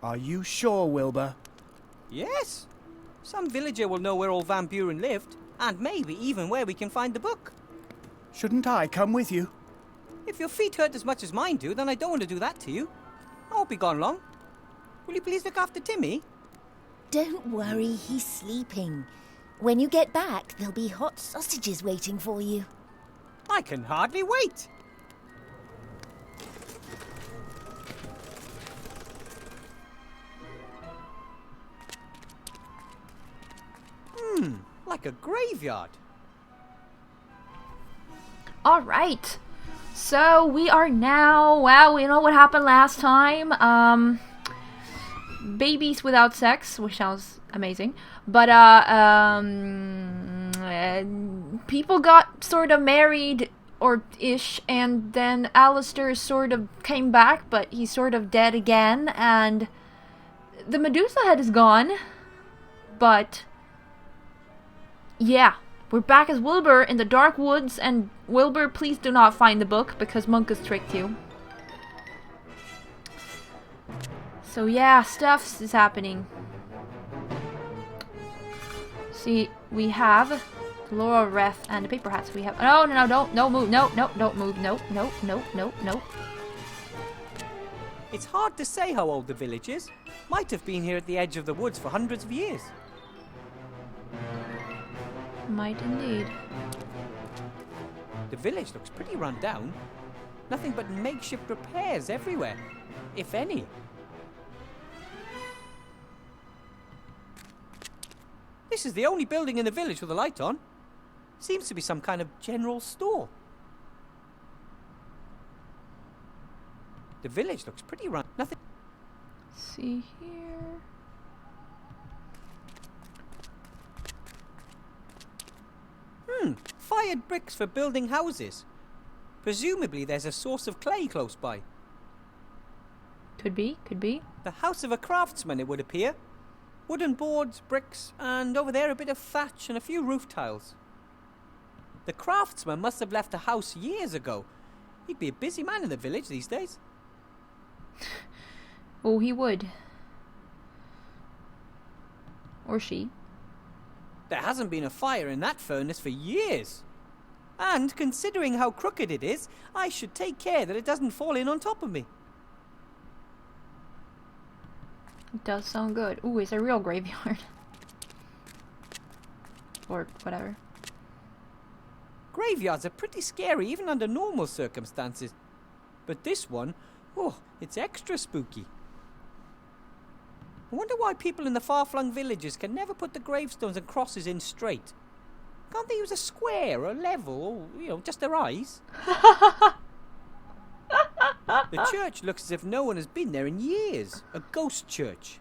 Are you sure, Wilbur? Yes. Some villager will know where old Van Buren lived, and maybe even where we can find the book. Shouldn't I come with you? If your feet hurt as much as mine do, then I don't want to do that to you. I won't be gone long. Will you please look after Timmy? Don't worry, he's sleeping. When you get back, there'll be hot sausages waiting for you. I can hardly wait. Like a graveyard. All right. So we are now, well, we know what happened last time. Babies without sex, which sounds amazing. But people got sort of married or ish, and then Alistair sort of came back, but he's sort of dead again, and the Medusa head is gone. But yeah, we're back as Wilbur in the dark woods, and Wilbur, please do not find the book, because Monk has tricked you. So yeah, stuff is happening. See, we have the Laurel Wreath and the paper hats. We have... No, don't move. No, don't move. No. It's hard to say how old the village is. Might have been here at the edge of the woods for hundreds of years. Might indeed. The village looks pretty run down. Nothing but makeshift repairs everywhere, if any. This is the only building in the village with a light on. Seems to be some kind of general store. The village looks pretty run. Nothing. See here. Fired bricks for building houses. Presumably there's a source of clay close by. Could be. The house of a craftsman, it would appear. Wooden boards, bricks, and over there a bit of thatch and a few roof tiles. The craftsman must have left the house years ago. He'd be a busy man in the village these days. Oh, he would. Or she. There hasn't been a fire in that furnace for years. And considering how crooked it is, I should take care that it doesn't fall in on top of me. It does sound good. Ooh, it's a real graveyard. Or whatever. Graveyards are pretty scary even under normal circumstances. But this one, it's extra spooky. I wonder why people in the far-flung villages can never put the gravestones and crosses in straight. Can't they use a square or a level or, just their eyes? The church looks as if no one has been there in years. A ghost church.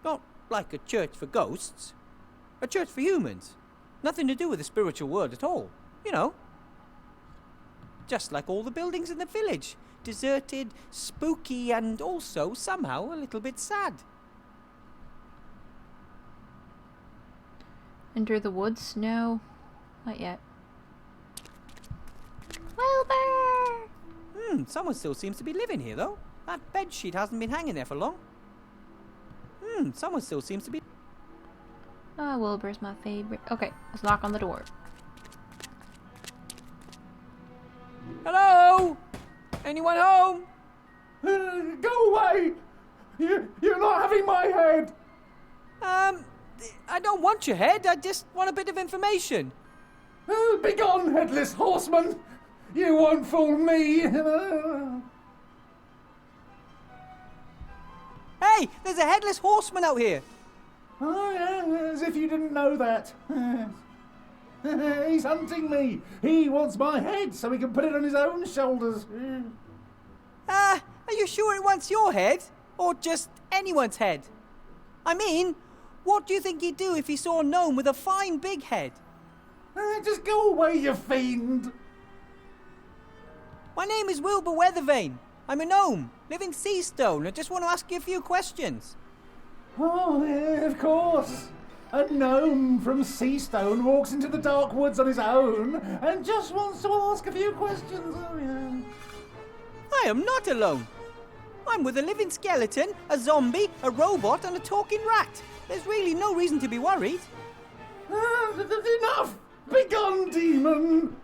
Not like a church for ghosts. A church for humans. Nothing to do with the spiritual world at all. Just like all the buildings in the village. Deserted, spooky, and also somehow a little bit sad. Enter the woods? No, not yet. Wilbur! Someone still seems to be living here, though. That bedsheet hasn't been hanging there for long. Someone still seems to be... Oh, Wilbur's my favorite. Okay, let's knock on the door. Hello? Anyone home? Go away! You're not having my head! I don't want your head. I just want a bit of information. Begone, headless horseman! You won't fool me! Hey, there's a headless horseman out here. Oh, yeah, as if you didn't know that. He's hunting me. He wants my head so he can put it on his own shoulders. Are you sure it wants your head? Or just anyone's head? I mean, what do you think he'd do if he saw a gnome with a fine big head? Just go away, you fiend. My name is Wilbur Weathervane. I'm a gnome, living Seastone. I just want to ask you a few questions. Oh, yeah, of course. A gnome from Seastone walks into the dark woods on his own and just wants to ask a few questions. Oh, yeah. I am not alone. I'm with a living skeleton, a zombie, a robot, and a talking rat. There's really no reason to be worried. Enough! Begone, demon!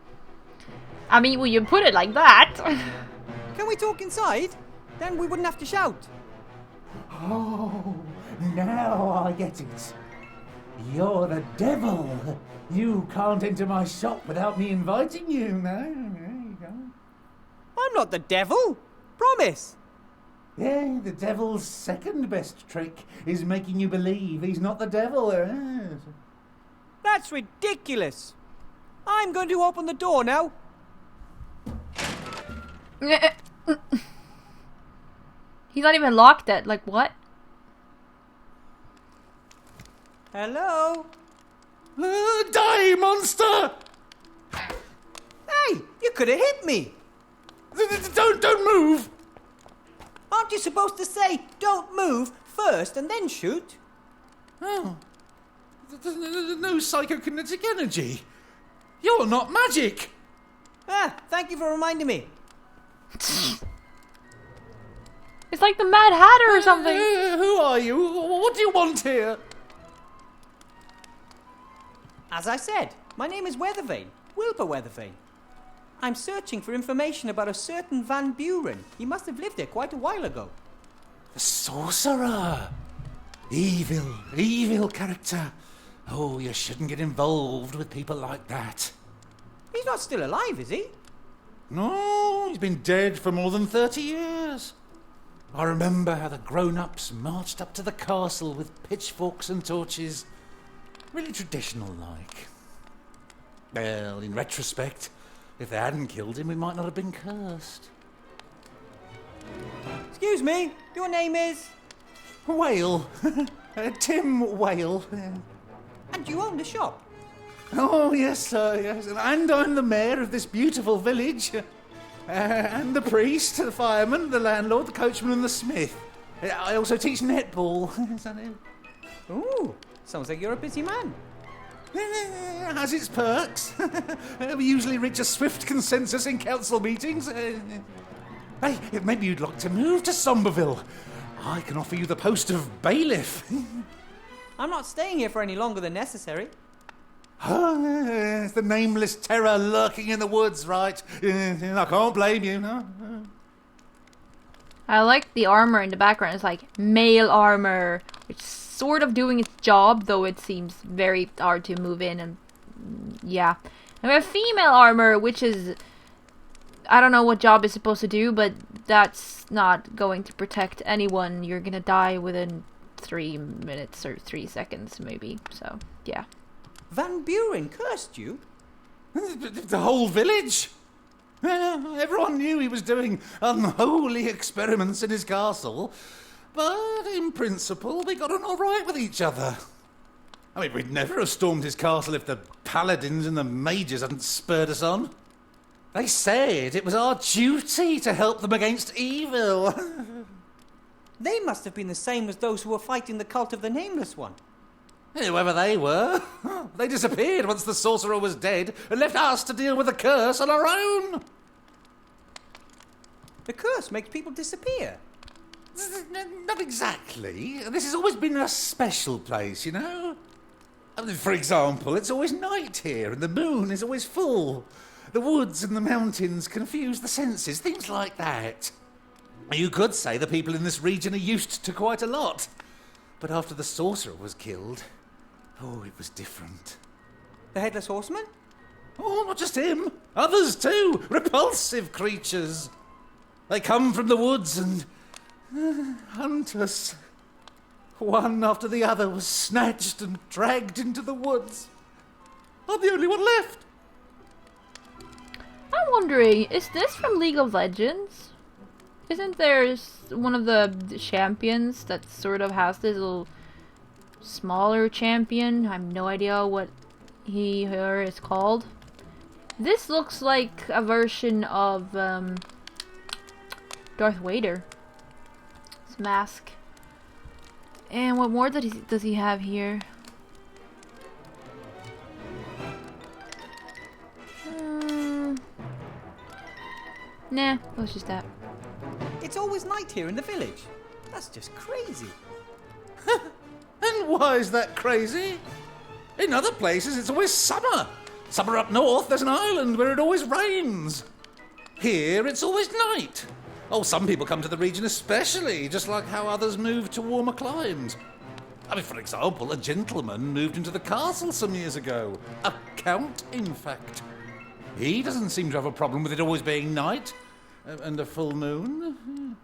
I mean, when you put it like that. Can we talk inside? Then we wouldn't have to shout. Oh, now I get it. You're the devil. You can't enter my shop without me inviting you. No, there you go. I'm not the devil. Promise. Yeah, the devil's second best trick is making you believe he's not the devil. That's ridiculous. I'm going to open the door now. He's not even locked it. Like, what? Hello? Die, monster! Hey, you could have hit me. Don't move! Aren't you supposed to say, don't move first and then shoot? Oh. No psychokinetic energy. You're not magic. Ah, thank you for reminding me. It's like the Mad Hatter or something. Who are you? What do you want here? As I said, my name is Weathervane, Wilbur Weathervane. I'm searching for information about a certain Van Buren. He must have lived there quite a while ago. The sorcerer. Evil character. Oh, you shouldn't get involved with people like that. He's not still alive, is he? No, he's been dead for more than 30 years. I remember how the grown-ups marched up to the castle with pitchforks and torches. Really traditional-like. Well, in retrospect, if they hadn't killed him, we might not have been cursed. Excuse me, your name is? Whale. Tim Whale. And you own the shop? Oh, yes, sir, yes. And I'm the mayor of this beautiful village. And the priest, the fireman, the landlord, the coachman and the smith. I also teach netball. Ooh, sounds like you're a busy man. Has its perks. We usually reach a swift consensus in council meetings. Hey, maybe you'd like to move to Somberville. I can offer you the post of bailiff. I'm not staying here for any longer than necessary. The nameless terror lurking in the woods, right? I can't blame you, no. I like the armor in the background. It's like male armor. It's sort of doing its job, though it seems very hard to move in. And yeah. And we have female armor, which is... I don't know what job it's supposed to do, but that's not going to protect anyone. You're gonna die within 3 minutes or 3 seconds, maybe. So, yeah. Van Buren cursed you? The whole village? Everyone knew he was doing unholy experiments in his castle. But in principle, we got on all right with each other. I mean, we'd never have stormed his castle if the paladins and the mages hadn't spurred us on. They said it was our duty to help them against evil. They must have been the same as those who were fighting the cult of the Nameless One. Whoever they were, they disappeared once the sorcerer was dead and left us to deal with the curse on our own. The curse makes people disappear. Not exactly. This has always been a special place, you know? I mean, for example, it's always night here and the moon is always full. The woods and the mountains confuse the senses, things like that. You could say the people in this region are used to quite a lot. But after the sorcerer was killed, oh, it was different. The Headless Horseman? Oh, not just him. Others too. Repulsive creatures. They come from the woods and hunt us. One after the other was snatched and dragged into the woods. I'm the only one left. I'm wondering, is this from League of Legends? Isn't there one of the champions that sort of has this little smaller champion? I have no idea what her is called. This looks like a version of Darth Vader. His mask. And what more does he have here? Nah, it was just that. It's always night here in the village. That's just crazy. And why is that crazy? In other places, it's always summer. Summer up north, there's an island where it always rains. Here, it's always night. Oh, some people come to the region especially, just like how others move to warmer climes. I mean, for example, a gentleman moved into the castle some years ago. A count, in fact. He doesn't seem to have a problem with it always being night and a full moon.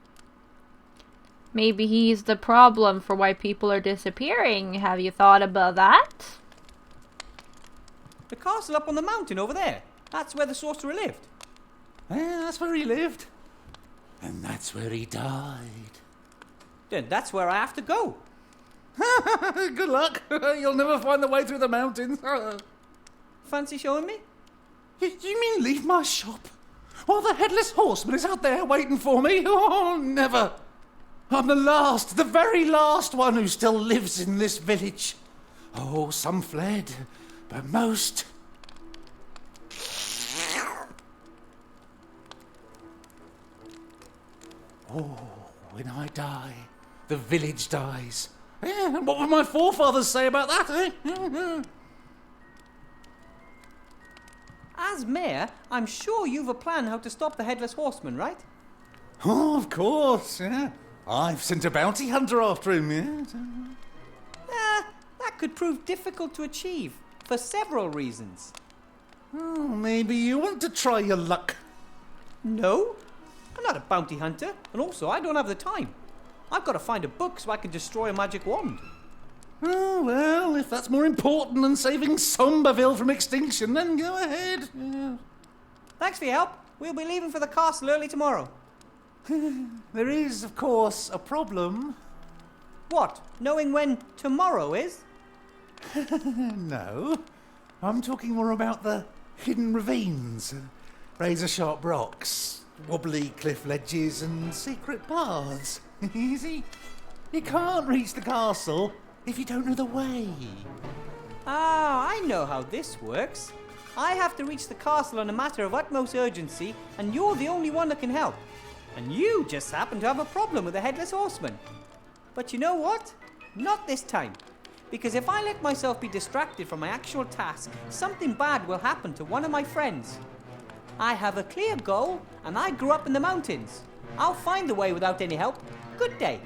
Maybe he's the problem for why people are disappearing. Have you thought about that? The castle up on the mountain over there. That's where the sorcerer lived. Yeah, that's where he lived. And that's where he died. Then that's where I have to go. Good luck. You'll never find the way through the mountains. Fancy showing me? You mean leave my shop? While the headless horseman is out there waiting for me? Oh, never. I'm the very last one who still lives in this village. Oh, some fled, but most... Oh, when I die, the village dies. Yeah, and what would my forefathers say about that, eh? As mayor, I'm sure you've a plan how to stop the headless horseman, right? Oh, of course, yeah. I've sent a bounty hunter after him, yeah. That could prove difficult to achieve, for several reasons. Oh, maybe you want to try your luck. No, I'm not a bounty hunter, and also I don't have the time. I've got to find a book so I can destroy a magic wand. Oh, well, if that's more important than saving Somberville from extinction, then go ahead. Yeah. Thanks for your help. We'll be leaving for the castle early tomorrow. There is, of course, a problem. What? Knowing when tomorrow is? No, I'm talking more about the hidden ravines, razor-sharp rocks, wobbly cliff ledges and secret paths. Easy. You can't reach the castle if you don't know the way. Ah, I know how this works. I have to reach the castle on a matter of utmost urgency, and you're the only one that can help. And you just happen to have a problem with the headless horseman. But you know what? Not this time. Because if I let myself be distracted from my actual task, something bad will happen to one of my friends. I have a clear goal, and I grew up in the mountains. I'll find the way without any help. Good day.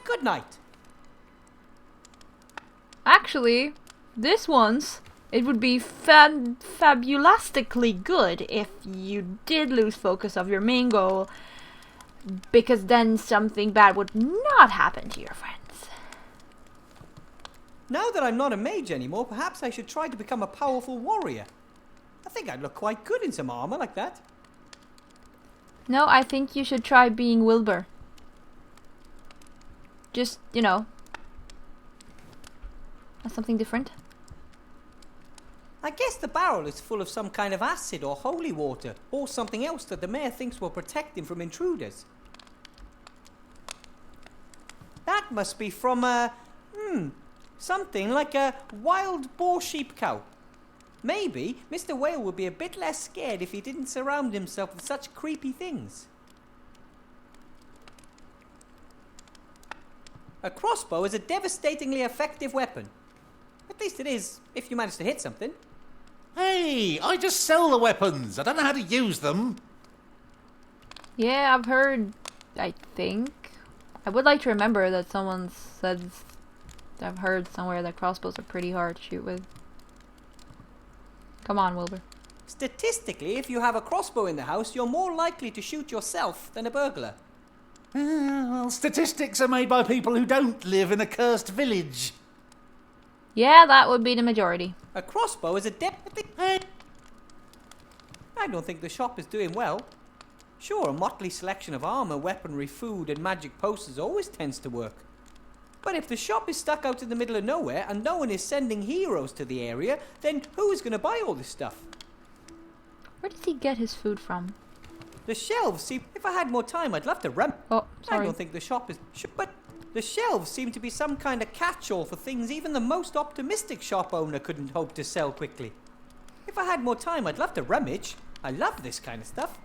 Good night. Actually, this once, it would be fabulastically good if you did lose focus of your main goal, because then something bad would not happen to your friends. Now that I'm not a mage anymore, perhaps I should try to become a powerful warrior. I think I'd look quite good in some armor like that. No, I think you should try being Wilbur. Just, that's something different. I guess the barrel is full of some kind of acid or holy water, or something else that the mayor thinks will protect him from intruders. That must be from something like a wild boar sheep cow. Maybe Mr. Whale would be a bit less scared if he didn't surround himself with such creepy things. A crossbow is a devastatingly effective weapon. At least it is, if you manage to hit something. Hey, I just sell the weapons. I don't know how to use them. Yeah, I've heard, I think. I would like to remember that someone said, I've heard somewhere that crossbows are pretty hard to shoot with. Come on, Wilbur. Statistically, if you have a crossbow in the house, you're more likely to shoot yourself than a burglar. Well, statistics are made by people who don't live in a cursed village. Yeah, that would be the majority. A crossbow is a I don't think the shop is doing well. Sure, a motley selection of armor, weaponry, food, and magic posters always tends to work. But if the shop is stuck out in the middle of nowhere and no one is sending heroes to the area, then who is going to buy all this stuff? Where does he get his food from? The shelves seem... If I had more time, I'd love to Oh, sorry. I don't think the shop is... But the shelves seem to be some kind of catch-all for things even the most optimistic shop owner couldn't hope to sell quickly. If I had more time, I'd love to rummage. I love this kind of stuff.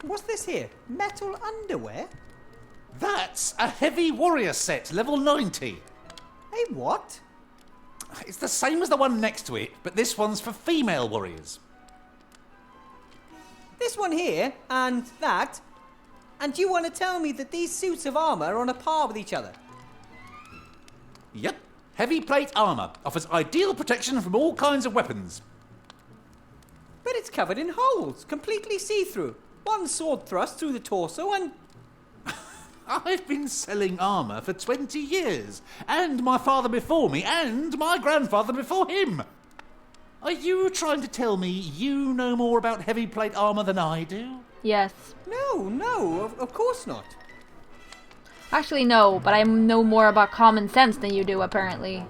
What's this here? Metal underwear? That's a heavy warrior set, level 90. Hey, what? It's the same as the one next to it, but this one's for female warriors. This one here, and that. And you want to tell me that these suits of armour are on a par with each other? Yep. Heavy plate armour offers ideal protection from all kinds of weapons. But it's covered in holes, completely see-through. One sword thrust through the torso and... I've been selling armour for 20 years, and my father before me, and my grandfather before him. Are you trying to tell me you know more about heavy plate armour than I do? Yes. No, of course not. Actually, no, but I know more about common sense than you do, apparently.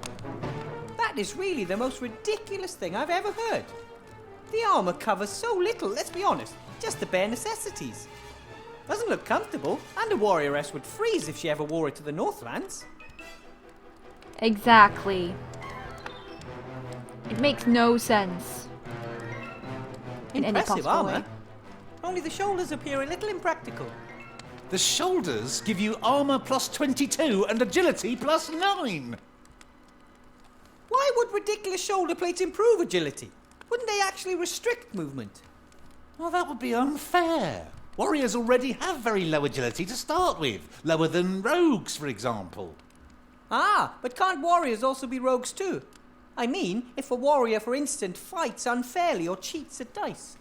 That is really the most ridiculous thing I've ever heard. The armour covers so little, let's be honest, just the bare necessities. Doesn't look comfortable, and a warrioress would freeze if she ever wore it to the Northlands. Exactly. It makes no sense. In any Impressive possible armour. way. Only the shoulders appear a little impractical. The shoulders give you armour plus 22 and agility plus 9. Why would ridiculous shoulder plates improve agility? Wouldn't they actually restrict movement? Well, that would be unfair. Warriors already have very low agility to start with, lower than rogues, for example. Ah, but can't warriors also be rogues too? I mean, if a warrior, for instance, fights unfairly or cheats at dice.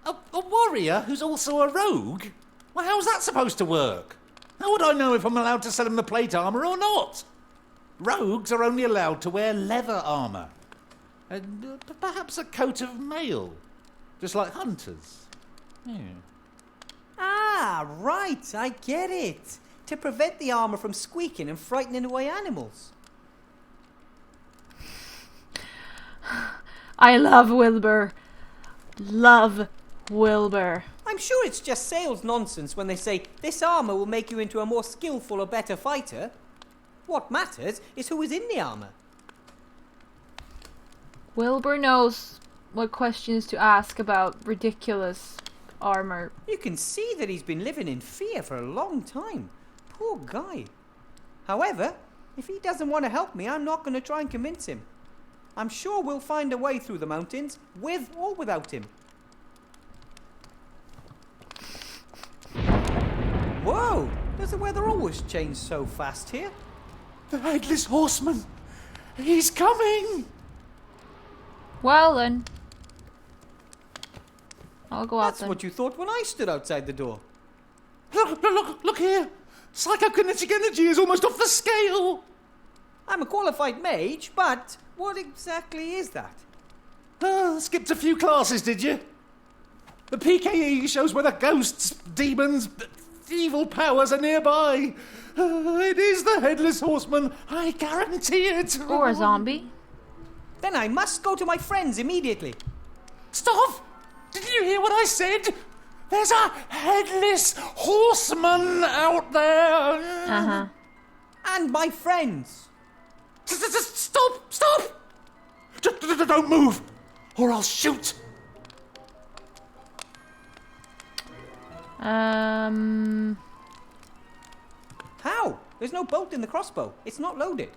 A warrior who's also a rogue? Well, how's that supposed to work? How would I know if I'm allowed to sell him the plate armour or not? Rogues are only allowed to wear leather armour. And perhaps a coat of mail. Just like hunters. Yeah. Ah, right, I get it. To prevent the armour from squeaking and frightening away animals. I love Wilbur. Love Wilbur. I'm sure it's just sales nonsense when they say this armour will make you into a more skillful or better fighter. What matters is who is in the armour. Wilbur knows what questions to ask about ridiculous armor. You can see that he's been living in fear for a long time. Poor guy. However, if he doesn't want to help me, I'm not going to try and convince him. I'm sure we'll find a way through the mountains, with or without him. Whoa! Does the weather always change so fast here? The Headless Horseman! He's coming! Well then. I'll go out That's then. what you thought when I stood outside the door. Look here! Psychokinetic energy is almost off the scale! I'm a qualified mage, but what exactly is that? Skipped a few classes, did you? The PKE shows whether ghosts, demons, evil powers are nearby. It is the Headless Horseman, I guarantee it. Or a zombie. Then I must go to my friends immediately. Stop! Did you hear what I said? There's a Headless Horseman out there. Uh-huh. And my friends. Stop! Don't move, or I'll shoot. How? There's no bolt in the crossbow. It's not loaded.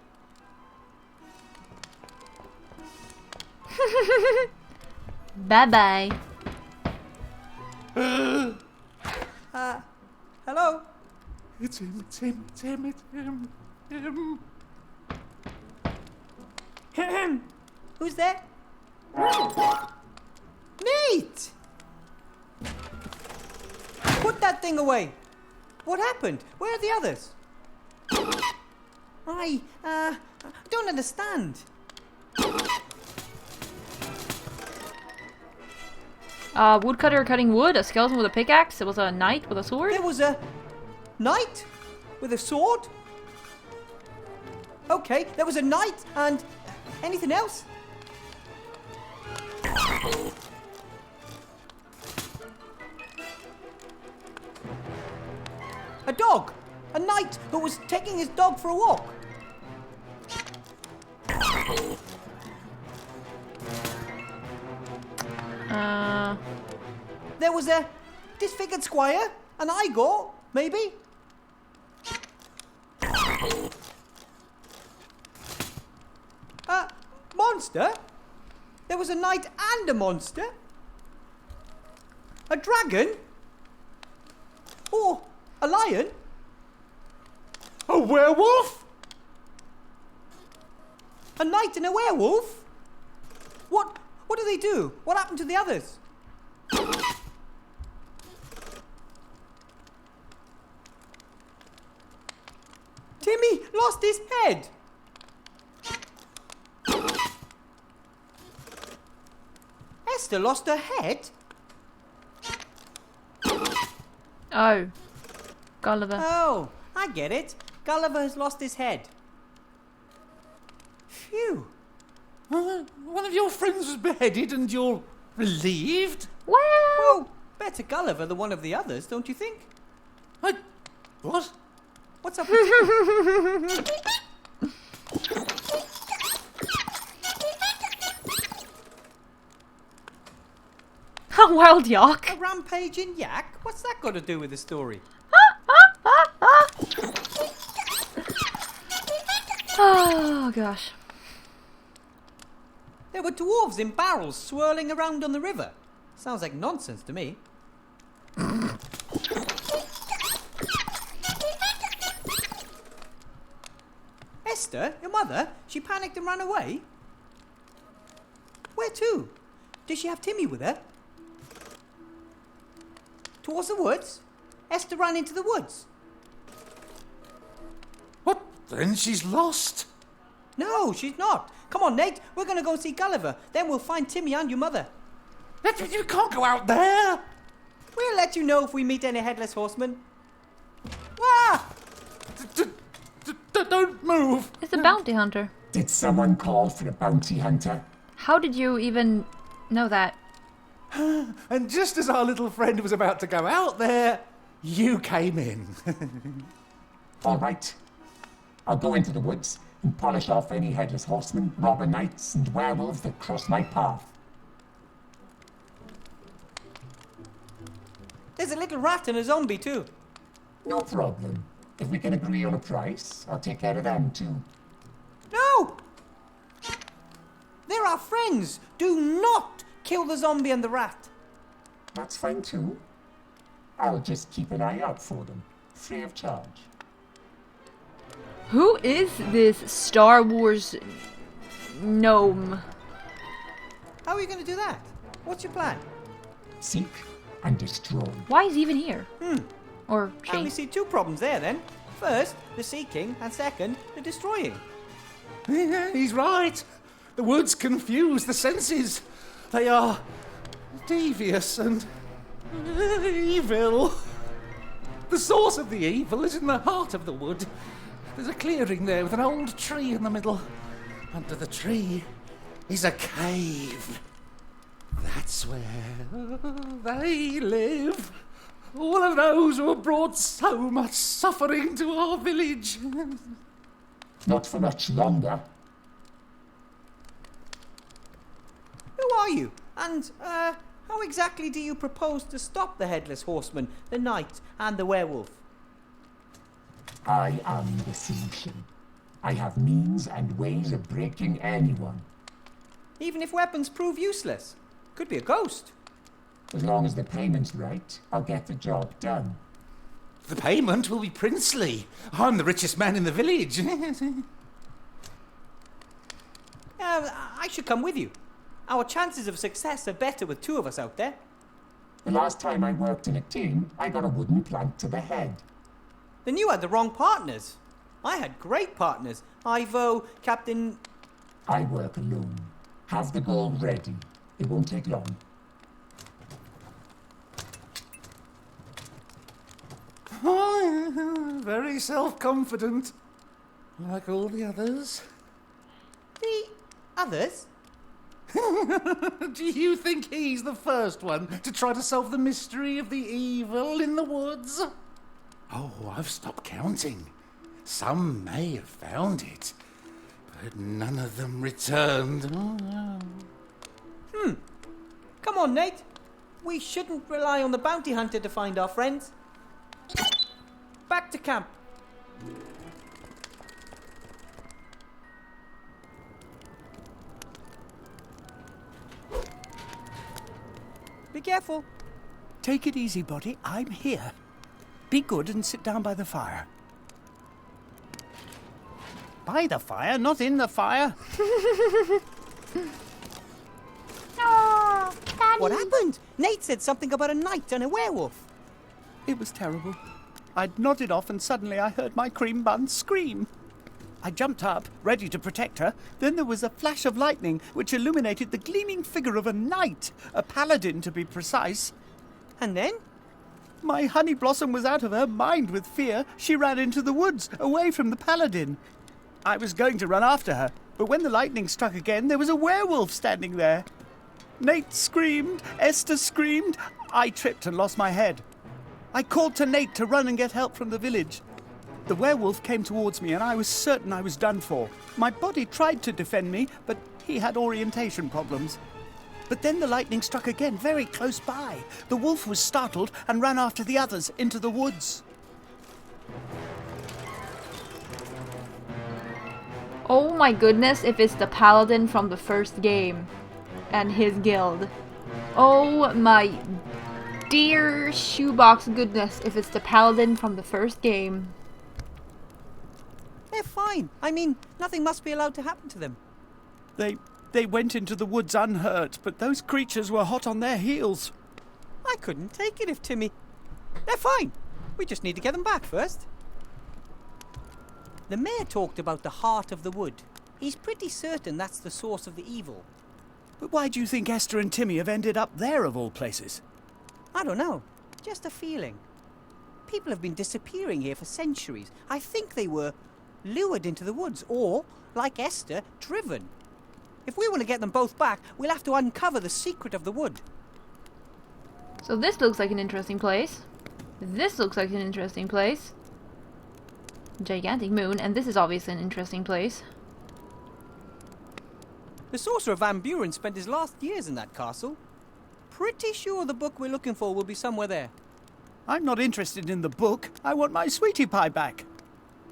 Bye-bye. Hello? It's him. Who's there? Nate! Put that thing away. What happened? Where are the others? I don't understand. Woodcutter cutting wood, a skeleton with a pickaxe, it was a knight with a sword. There was a knight with a sword? Okay, there was a knight and anything else? A dog! A knight who was taking his dog for a walk. There was a disfigured squire, and I go, maybe. Monster? There was a knight and a monster? A dragon? Or a lion? A werewolf? A knight and a werewolf? What do they do? What happened to the others? Timmy lost his head. Esther lost her head? Oh. Gulliver. Oh, I get it. Gulliver has lost his head. Phew. One of your friends was beheaded and you're relieved? Well, Better Gulliver than one of the others, don't you think? What? What's up with a wild yak. a rampaging yak? What's that got to do with the story? Oh, gosh. There were dwarves in barrels swirling around on the river. Sounds like nonsense to me. Esther, your mother, she panicked and ran away? Where to? Did she have Timmy with her? Towards the woods? Esther ran into the woods. What? Then she's lost? No, she's not. Come on, Nate. We're going to go see Gulliver. Then we'll find Timmy and your mother. You can't go out there! We'll let you know if we meet any headless horsemen. Ah! Don't move! It's a bounty hunter. Did someone call for a bounty hunter? How did you even know that? And just as our little friend was about to go out there, you came in. All right. I'll go into the woods and polish off any headless horsemen, robber knights, and werewolves that cross my path. There's a little rat and a zombie too. No problem. If we can agree on a price, I'll take care of them too. No! They're our friends. Do not kill the zombie and the rat. That's fine too. I'll just keep an eye out for them, free of charge. Who is this Star Wars gnome? How are you going to do that? What's your plan? Seek and destroy. Why is he even here? Or I only she? see two problems there then. First, the seeking, and second, the destroying. He's right. The woods confuse the senses. They are devious and evil. The source of the evil is in the heart of the wood. There's a clearing there with an old tree in the middle. Under the tree is a cave. That's where they live. All of those who have brought so much suffering to our village. Not for much longer. Who are you? And, how exactly do you propose to stop the Headless Horseman, the Knight, and the Werewolf? I am the solution. I have means and ways of breaking anyone. Even if weapons prove useless. Could be a ghost. As long as the payment's right, I'll get the job done. The payment will be princely. I'm the richest man in the village. I should come with you. Our chances of success are better with two of us out there. The last time I worked in a team, I got a wooden plank to the head. Then you had the wrong partners. I had great partners. Ivo, Captain... I work alone. Have the goal ready. It won't take long. Oh, very self-confident. Like all the others. The others? Do you think he's the first one to try to solve the mystery of the evil in the woods? Oh, I've stopped counting. Some may have found it, but none of them returned. Oh, no. Come on, Nate. We shouldn't rely on the bounty hunter to find our friends. Back to camp. Be careful. Take it easy, Boddy. I'm here. Be good and sit down by the fire. By the fire, not in the fire. Oh, Daddy. What happened? Nate said something about a knight and a werewolf. It was terrible. I'd nodded off and suddenly I heard my cream bun scream. I jumped up, ready to protect her. Then there was a flash of lightning which illuminated the gleaming figure of a knight, a paladin to be precise. And then? My honey blossom was out of her mind with fear. She ran into the woods, away from the paladin. I was going to run after her, but when the lightning struck again, there was a werewolf standing there. Nate screamed, Esther screamed. I tripped and lost my head. I called to Nate to run and get help from the village. The werewolf came towards me and I was certain I was done for. My body tried to defend me, but he had orientation problems. But then the lightning struck again, very close by. The wolf was startled and ran after the others into the woods. Oh my goodness, if it's the paladin from the first game and his guild. Oh my dear shoebox goodness, if it's the paladin from the first game. They're fine. I mean, nothing must be allowed to happen to them. They went into the woods unhurt, but those creatures were hot on their heels. I couldn't take it if Timmy... They're fine. We just need to get them back first. The mayor talked about the heart of the wood. He's pretty certain that's the source of the evil. But why do you think Esther and Timmy have ended up there of all places? I don't know. Just a feeling. People have been disappearing here for centuries. I think they were lured into the woods or, like Esther, driven. If we want to get them both back, we'll have to uncover the secret of the wood. So this looks like an interesting place. This looks like an interesting place. Gigantic moon, and this is obviously an interesting place. The sorcerer Van Buren spent his last years in that castle. Pretty sure the book we're looking for will be somewhere there. I'm not interested in the book. I want my sweetie pie back.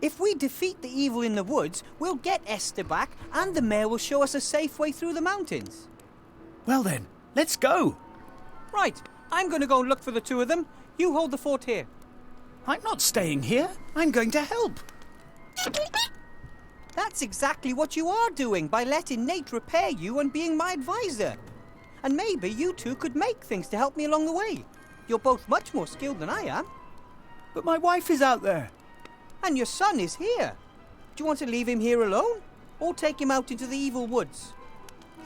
If we defeat the evil in the woods, we'll get Esther back, and the mayor will show us a safe way through the mountains. Well then, let's go. Right, I'm going to go and look for the two of them. You hold the fort here. I'm not staying here. I'm going to help. That's exactly what you are doing by letting Nate repair you and being my advisor. And maybe you two could make things to help me along the way. You're both much more skilled than I am. But my wife is out there. And your son is here. Do you want to leave him here alone? Or take him out into the evil woods?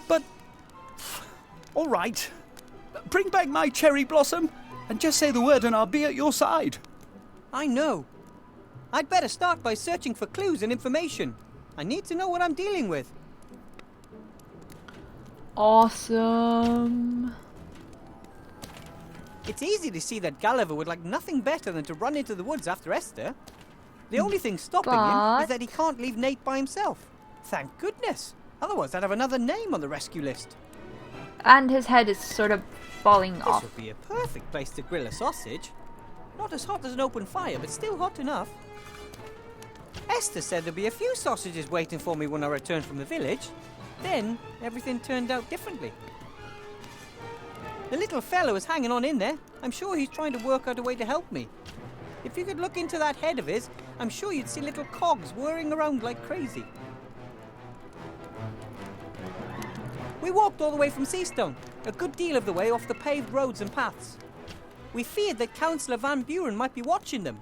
But... all right. Bring back my cherry blossom and just say the word and I'll be at your side. I know. I'd better start by searching for clues and information. I need to know what I'm dealing with. Awesome. It's easy to see that Gulliver would like nothing better than to run into the woods after Esther. The only thing stopping him is that he can't leave Nate by himself. Thank goodness. Otherwise, I'd have another name on the rescue list. And his head is sort of falling This off. would be a perfect place to grill a sausage. Not as hot as an open fire, but still hot enough. Esther said there'd be a few sausages waiting for me when I returned from the village. Then, everything turned out differently. The little fellow is hanging on in there. I'm sure he's trying to work out a way to help me. If you could look into that head of his, I'm sure you'd see little cogs whirring around like crazy. We walked all the way from Seastone, a good deal of the way off the paved roads and paths. We feared that Councillor Van Buren might be watching them.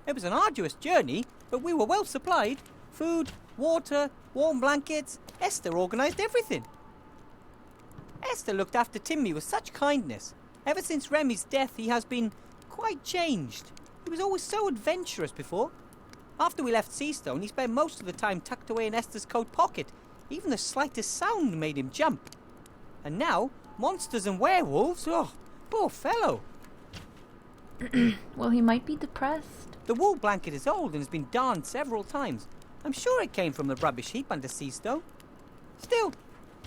It was an arduous journey, but we were well supplied. Food, water, warm blankets. Esther organised everything. Esther looked after Timmy with such kindness. Ever since Remy's death, he has been quite changed. He was always so adventurous before. After we left Seastone, he spent most of the time tucked away in Esther's coat pocket. Even the slightest sound made him jump. And now, monsters and werewolves, oh, poor fellow. Well, he might be depressed. The wool blanket is old and has been darned several times. I'm sure it came from the rubbish heap under Seastone. Still,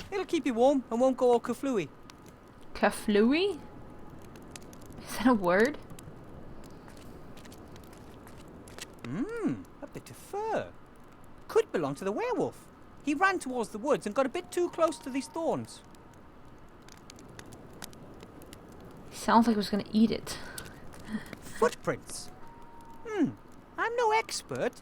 it'll keep you warm and won't go all kaflooey. Kaflooey? Is that a word? A bit of fur. Could belong to the werewolf. He ran towards the woods and got a bit too close to these thorns. Sounds like he was gonna eat it. Footprints. I'm no expert,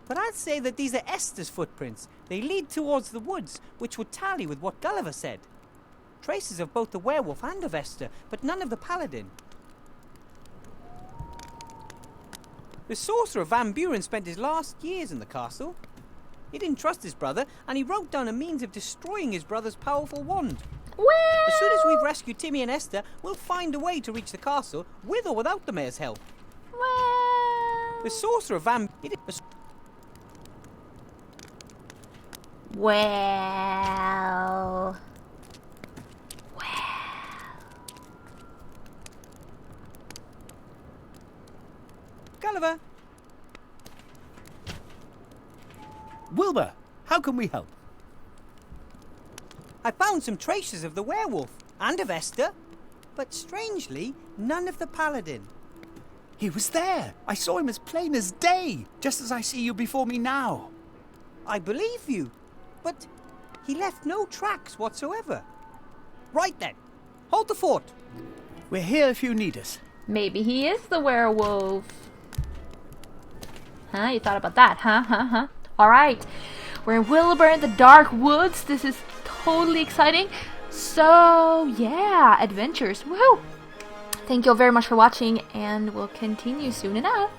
but I'd say that these are Esther's footprints. They lead towards the woods, which would tally with what Gulliver said. Traces of both the werewolf and of Esther, but none of the paladin. The sorcerer Van Buren spent his last years in the castle. He didn't trust his brother, and he wrote down a means of destroying his brother's powerful wand. Well, As soon as we've rescued Timmy and Esther, we'll find a way to reach the castle, with or without the mayor's help. well, The sorcerer Van... well. Gulliver, Wilbur, how can we help? I found some traces of the werewolf, and of Esther, but strangely, none of the paladin. He was there. I saw him as plain as day, just as I see you before me now. I believe you, but he left no tracks whatsoever. Right then, hold the fort. We're here if you need us. Maybe he is the werewolf. Huh? You thought about that, huh? Alright. We're in Wilbur in the dark woods. This is totally exciting. So, yeah, adventures. Woohoo! Thank you all very much for watching, and we'll continue soon enough.